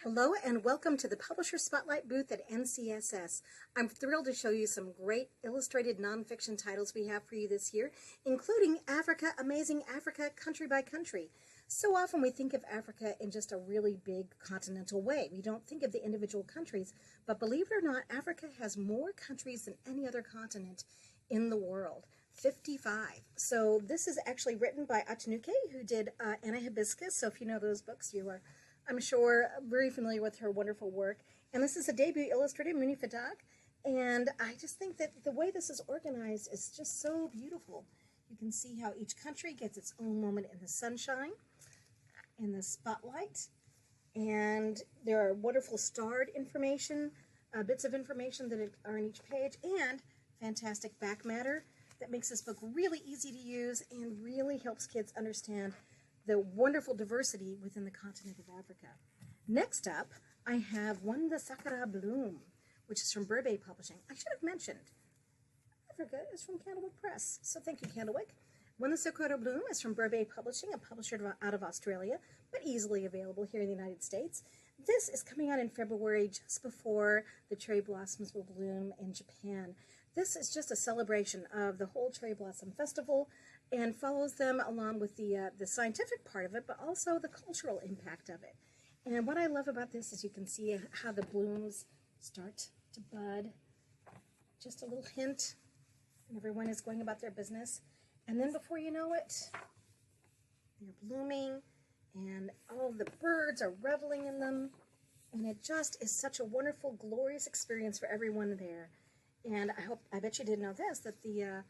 Hello and welcome to the Publisher Spotlight booth at NCSS. I'm thrilled to show you some great illustrated nonfiction titles we have for you this year, including Africa, Amazing Africa, Country by Country. So often we think of Africa in just a really big continental way. We don't think of the individual countries, but believe it or not, Africa has more countries than any other continent in the world. 55. So this is actually written by Atanuke, who did Anna Hibiscus. So if you know those books, you are, I'm sure, very familiar with her wonderful work. And this is a debut illustrator, Muni Fadak. And I just think that the way this is organized is just so beautiful. You can see how each country gets its own moment in the sunshine, in the spotlight. And there are wonderful starred information, bits of information that are on each page, and fantastic back matter that makes this book really easy to use and really helps kids understand the wonderful diversity within the continent of Africa. Next up, I have the Sakura Bloom, which is from Burbay Publishing. I should have mentioned, Africa is from Candlewick Press, so thank you, Candlewick. The Sakura Bloom is from Burbay Publishing, a publisher out of Australia, but easily available here in the United States. This is coming out in February, just before the cherry blossoms will bloom in Japan. This is just a celebration of the whole Cherry Blossom Festival and follows them along with the scientific part of it, but also the cultural impact of it. And what I love about this is you can see how the blooms start to bud. Just a little hint, and everyone is going about their business. And then before you know it, they're blooming, and all the birds are reveling in them. And it just is such a wonderful, glorious experience for everyone there. And I bet you didn't know this, that the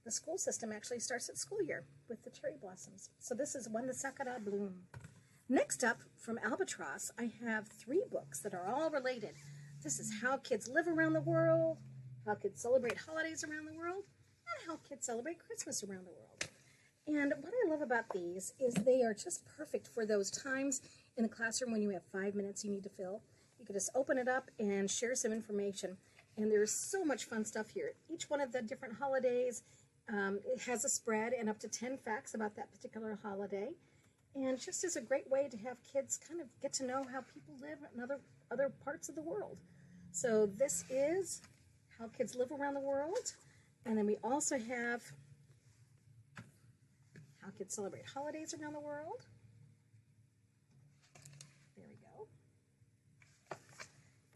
school system actually starts at school year with the cherry blossoms. So this is the Sakura Bloom. Next up, from Albatross, I have 3 books that are all related. This is How Kids Live Around the World, How Kids Celebrate Holidays Around the World, and How Kids Celebrate Christmas Around the World. And what I love about these is they are just perfect for those times in the classroom when you have 5 minutes you need to fill. You can just open it up and share some information. And there's so much fun stuff here. Each one of the different holidays it has a spread and up to 10 facts about that particular holiday. And just is a great way to have kids kind of get to know how people live in other parts of the world. So this is How Kids Live Around the World. And then we also have How Kids Celebrate Holidays Around the World. There we go.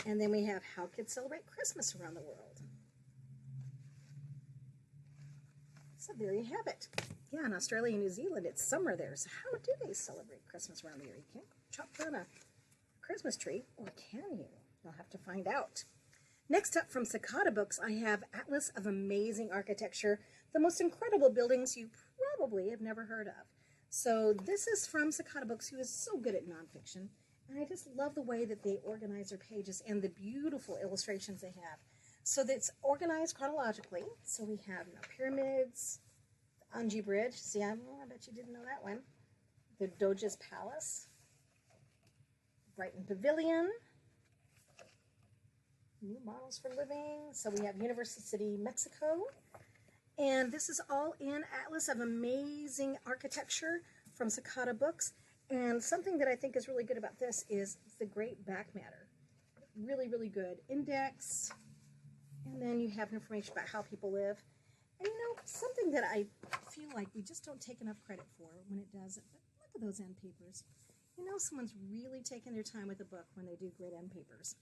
And then we have How Kids Celebrate Christmas Around the World. So there you have it. Yeah, in Australia and New Zealand, it's summer there. So how do they celebrate Christmas around the year? You can't chop down a Christmas tree, or can you? You'll have to find out. Next up from Sakura Books, I have Atlas of Amazing Architecture, the most incredible buildings you probably have never heard of. So this is from Sakura Books, who is so good at nonfiction. And I just love the way that they organize their pages and the beautiful illustrations they have. So that's organized chronologically. So we have pyramids, the Anji Bridge. See, I bet you didn't know that one. The Doge's Palace, Brighton Pavilion, New Models for Living. So we have University City, Mexico. And this is all in Atlas of Amazing Architecture from Sakura Books. And something that I think is really good about this is the great back matter. Really, really good. Index. And then you have information about how people live. And something that I feel like we just don't take enough credit for when it does it. But look at those end papers. Someone's really taking their time with a book when they do great end papers.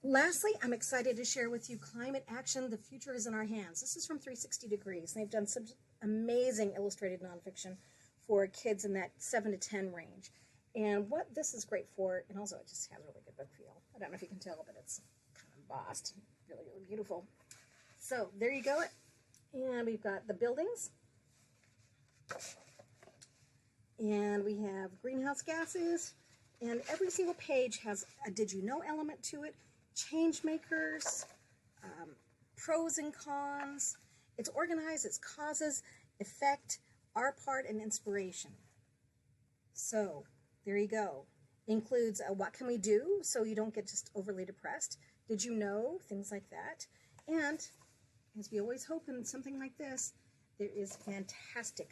Lastly, I'm excited to share with you Climate Action, The Future is in Our Hands. This is from 360 Degrees. They've done some amazing illustrated nonfiction for kids in that 7 to 10 range. And what this is great for, and also it just has a really good book feel. I don't know if you can tell, but it's kind of embossed. Really, really beautiful. So there you go. And we've got the buildings. And we have greenhouse gases. And every single page has a did you know element to it, change makers, pros and cons. It's organized, it's causes, effect, our part, and inspiration. So there you go. Includes what can we do so you don't get just overly depressed. Did you know? Things like that. And as we always hope in something like this, there is fantastic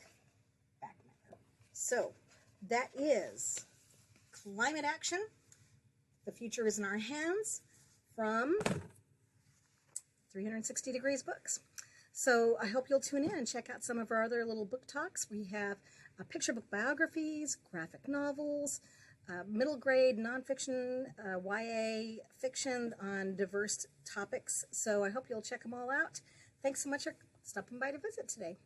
back matter. So that is Climate Action, The Future is in Our Hands from 360 Degrees Books. So I hope you'll tune in and check out some of our other little book talks. We have picture book biographies, graphic novels, middle grade nonfiction, YA fiction on diverse topics. So I hope you'll check them all out. Thanks so much for stopping by to visit today.